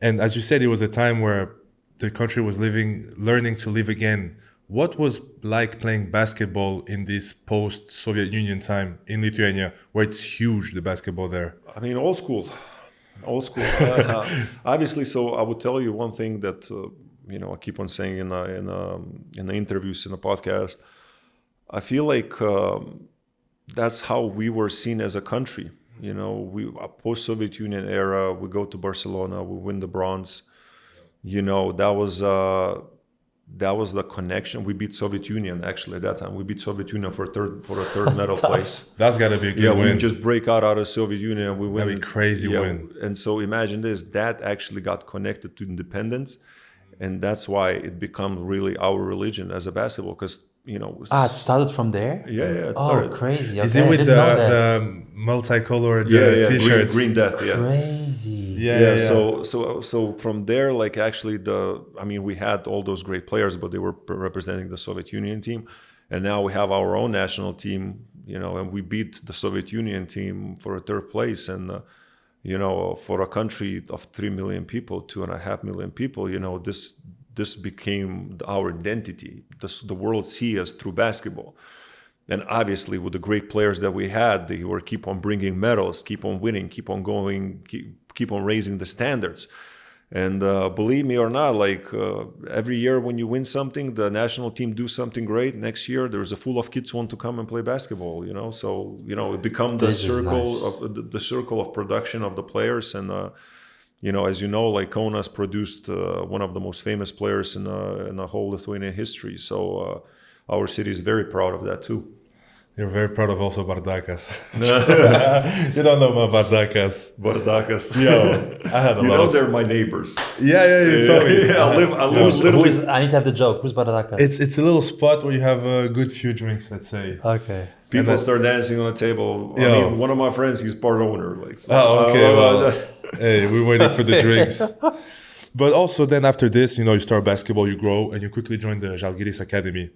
And as you said, it was a time where the country was learning to live again. What was like playing basketball in this post-Soviet Union time in Lithuania, where it's huge, the basketball there? I mean, old school. Obviously, so I would tell you one thing that I keep on saying in the interviews in the podcast. I feel like that's how we were seen as a country. We post-Soviet Union era. We go to Barcelona. We win the bronze. That was the connection. We beat Soviet Union actually at that time. We beat Soviet Union for a third medal place. That's got to be a good Yeah, win. we just break out of Soviet Union and we win. That'd be crazy win. And so imagine this, that actually got connected to independence. And that's why it become really our religion as a basketball, because it started from there? yeah, it Oh, started. crazy. Is Okay, it I with didn't know that. the multicolored Green, t-shirts? green death, yeah. Crazy. Yeah. So from there, like actually we had all those great players, but they were representing the Soviet Union team, and now we have our own national team, and we beat the Soviet Union team for a third place, and for a country of 3 million people, 2.5 million people, this became our identity. The world see us through basketball. And obviously, with the great players that we had, they were keep on bringing medals, keep on winning, keep on going, keep on raising the standards. And believe me or not, every year when you win something, the national team do something great. Next year, there's a full of kids want to come and play basketball. So it become the This is circle nice. of the circle of production of the players. And as you know, like Kaunas produced one of the most famous players in the whole Lithuanian history. So our city is very proud of that too. You're very proud of also Bardakas. You don't know about Bardakas. Bardakas. Yo, I had a lot of... they're my neighbors. Yeah, you told me. Yeah, I live literally. I need to have the joke. Who's Baradakas? It's a little spot where you have a good few drinks, let's say. Okay. People start dancing on the table. Yeah. I mean, one of my friends, he's part owner. Oh, okay. Hey, we're waiting for the drinks. But also then after this, you start basketball, you grow, and you quickly join the Zalgiris Academy.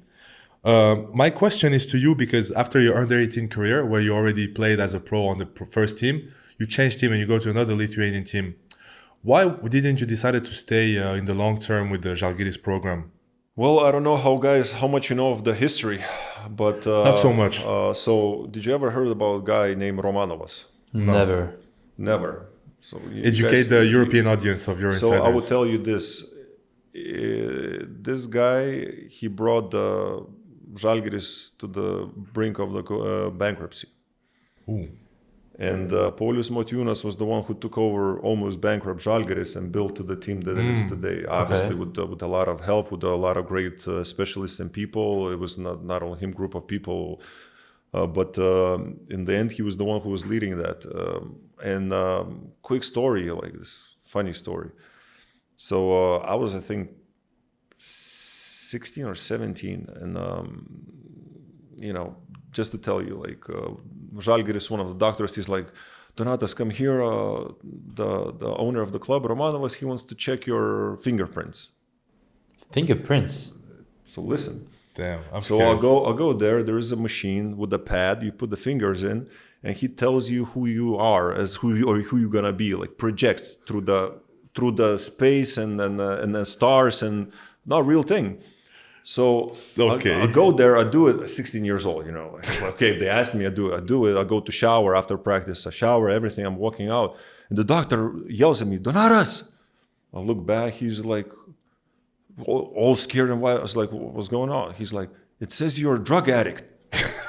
My question is to you, because after your under-18 career, where you already played as a pro on the first team, you change team and you go to another Lithuanian team. Why didn't you decide to stay in the long term with the Zalgiris program? Well, I don't know how much you know of the history, but Not so much. So, did you ever heard about a guy named Romanovas? Never. Never. So Educate the European audience of your So insiders. I will tell you this: this guy, he brought the Zalgiris to the brink of the bankruptcy. Ooh. And Paulius Motiejūnas was the one who took over almost bankrupt Zalgiris and built to the team that it is today. Obviously, with a lot of help, with a lot of great specialists and people. It was not only him, group of people, but in the end, he was the one who was leading that. And quick story, like this funny story. So I was, I think, 16 or 17, and just to tell you, like Zalgiris, one of the doctors, he's like, Donatas, come here. The owner of the club, Romanovas, he wants to check your fingerprints. Fingerprints? So listen. Damn, I'm so scared. I'll go there. There is a machine with a pad. You put the fingers in, and he tells you who you are, as who you're gonna be. Like projects through the space and the stars, and not real thing. So Okay. I go there, I do it. 16 years old, Okay, if they ask me, I do it. I go to shower after practice. I shower, everything. I'm walking out, and the doctor yells at me, Donatas. I look back. He's like all scared and wild. I was like, what's going on? He's like, it says you're a drug addict.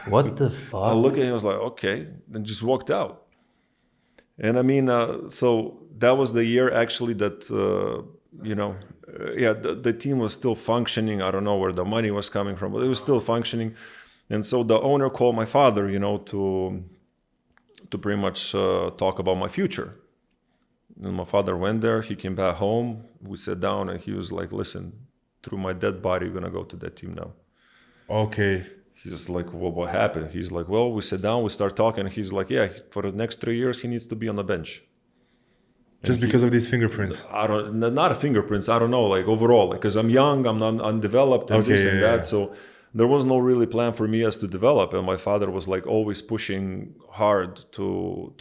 What the fuck? I look at him. I was like, okay, and just walked out. And I mean, so that was the year actually that the team was still functioning. I don't know where the money was coming from, but it was still functioning. And so the owner called my father, to pretty much talk about my future. And my father went there. He came back home. We sat down, and he was like, listen, through my dead body, you're going to go to that team now. Okay. He's just like, well, what happened? He's like, well, we sat down, we start talking. And he's like, yeah, for the next 3 years, he needs to be on the bench. Just because of these fingerprints? Not a fingerprints. I don't know, like overall, because I'm young, I'm not undeveloped, and this and that. So there was no really plan for me as to develop, and my father was like always pushing hard to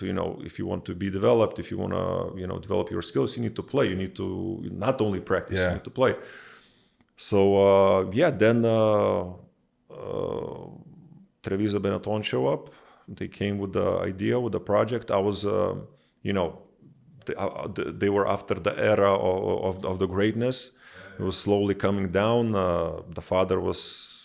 if you want to be developed, if you want to develop your skills, you need to play, you need to not only practice, you need to play. So then Treviso Benetton show up. They came with the idea, with the project. I was they were after the era of the greatness. It was slowly coming down. The father was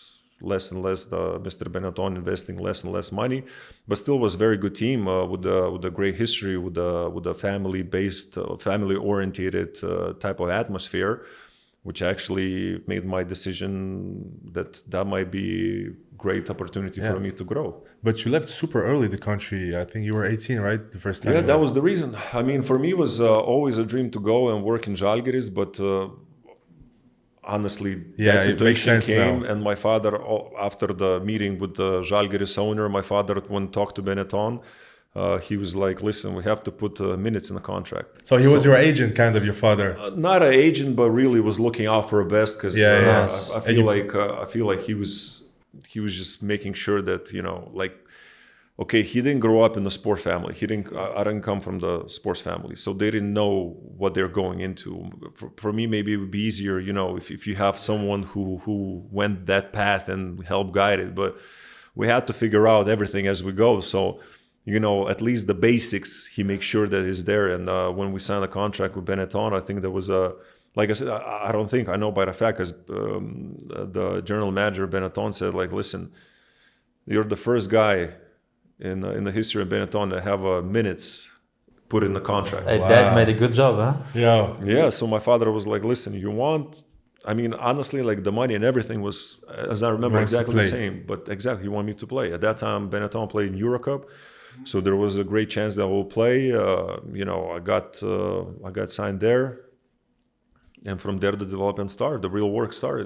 less and less, Mr. Benetton investing less and less money, but still was a very good team with a great history, with a family-based, family-oriented type of atmosphere, which actually made my decision that might be great opportunity for me to grow. But you left super early the country. I think you were 18, right? The first time. Yeah, that was the reason. I mean, for me, it was always a dream to go and work in Zalgiris, but honestly, that situation came now. And my father, after the meeting with the Zalgiris owner, my father, when talked to Benetton, he was like, listen, we have to put minutes in the contract. So he was your agent, kind of, your father? Not an agent, but really was looking out for the best, because I feel like he was just making sure that, okay, he didn't grow up in the sport family. I didn't come from the sports family, so they didn't know what they're going into. For me, maybe it would be easier, if you have someone who went that path and helped guide it. But we had to figure out everything as we go. So, at least the basics, he makes sure that is there. And when we signed a contract with Benetton, I think there was like I said, I know by the fact, because the general manager Benetton said, like, listen, you're the first guy in the history of Benetton to have minutes put in the contract. Hey, Dad made a good job, huh? Yeah. So my father was like, listen, honestly, like the money and everything was, as I remember, exactly the same. But exactly, he wanted me to play. At that time, Benetton played in Eurocup, so there was a great chance that I will play. I got signed there. And from there, the development started. The real work started.